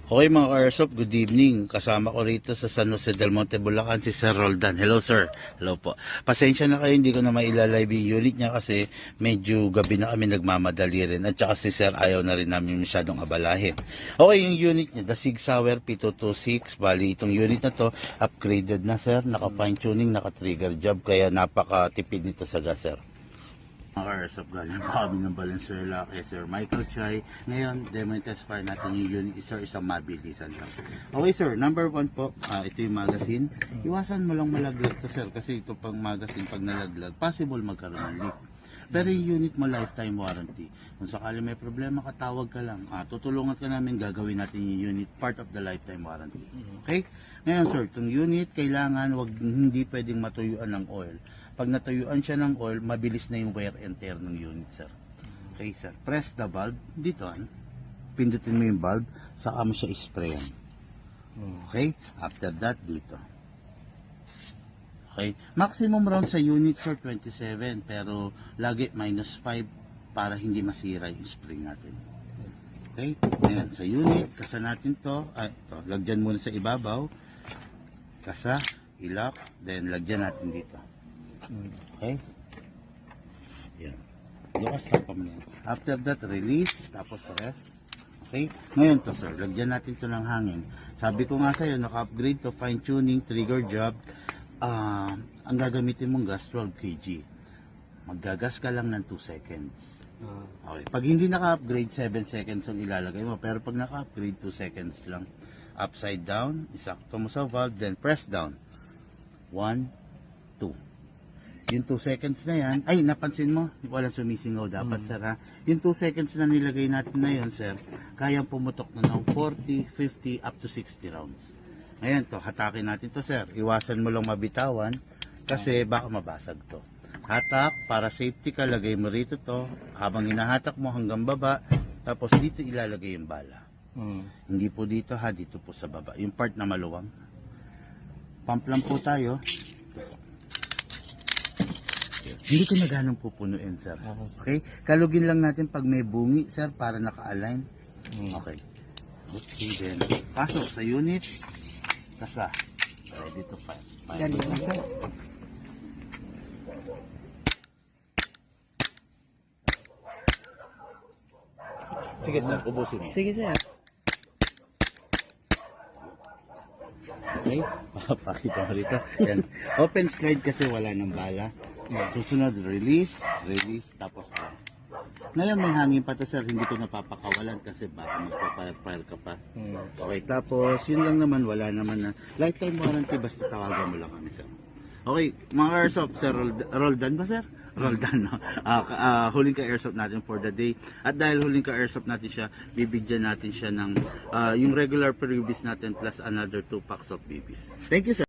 Okay mga ka-airsoft, good evening. Kasama ko rito sa San Jose del Monte, Bulacan si Sir Roldan. Hello sir. Hello po. Pasensya na kayo, hindi ko na mailalive yung unit niya kasi medyo gabi na kami nagmamadali rin. At saka si Sir ayaw na rin namin masyadong abalahin. Okay, yung unit niya, the Sig Sauer P226. Bali, itong unit na to, upgraded na sir. Naka-fine tuning, naka-trigger job. Kaya napaka-tipid nito sa gas sir. Mga ka-airsoft, galing pa kami ng Valenzuela kay Sir Michael Chay. Ngayon, demo test fire natin yung unit sir, isang mabilisan lang. Okay sir, number 1 po, ito yung magazine. Iwasan mo lang malaglag to sir, kasi ito pang magazine pag nalaglag, possible magkaroon ng leak. Pero yung unit mo lifetime warranty. Kung sakali may problema ka, tawag ka lang. Tutulungan ka namin, gagawin natin yung unit, part of the lifetime warranty. Okay? Ngayon sir, itong unit, kailangan hindi pwedeng matuyuan ng oil. Pag natuyuan siya ng oil, mabilis na yung wear and tear ng unit sir. Okay sir, press the valve dito, pindutin mo yung valve, saka mo siya isprayan. Okay, after that dito. Okay, maximum round sa unit sir 27, pero lagi -5 para hindi masira yung spring natin. Okay, ayan, sa unit kasa natin to, ito, lagyan muna sa ibabaw, kasa, ilak, then lagyan natin dito. Okay, yan, lukas lang pa muna. After that, release, tapos rest. Okay, ngayon to sir, lagyan natin to ng hangin. Sabi ko nga sa'yo, naka-upgrade to, fine tuning, trigger job. Ang gagamitin mong gas 12 kg, maggagas ka lang ng 2 seconds. Okay, pag hindi naka-upgrade 7 seconds ang ilalagay mo, pero pag naka-upgrade 2 seconds lang. Upside down, isakto mo sa valve, then press down. 1, 2. Yung 2 seconds na yan, ay napansin mo, walang sumisingaw dapat sir ha. Yung 2 seconds na nilagay natin na yun sir, kayang pumutok na ng 40, 50, up to 60 rounds. Ngayon to, hatakin natin to sir. Iwasan mo lang mabitawan kasi baka mabasag to. Hatak, para safety ka, lagay mo rito to, habang hinahatak mo hanggang baba, tapos dito ilalagay yung bala. Hindi po dito ha, dito po sa baba. Yung part na maluwang. Pump lang po tayo. Hindi ko na ganong pupunuin sir. Okay? Kalugin lang natin pag may bungi sir para naka-align. Okay. Okay then. Pasok sa unit. Kasa. Ready to fire. Dali na sir. Sige sir, ubusin mo. Sige sir. Okay? Pakita mo rito. Yan. Open slide kasi wala ng bala. Susunod, release, release, tapos rest. Ngayon may hangin pa to sir, hindi ko napapakawalan kasi baka magpa-fire ka pa. Okay, tapos yun lang naman, wala naman na lifetime warranty, basta tawagan mo lang kami sir. Okay, mga airsoft, sir Roldan ba sir? Roldan, no? Huling ka airsoft natin for the day. At dahil huling ka airsoft natin siya, bibigyan natin siya ng yung regular freebies natin plus another 2 packs of BBs. Thank you sir.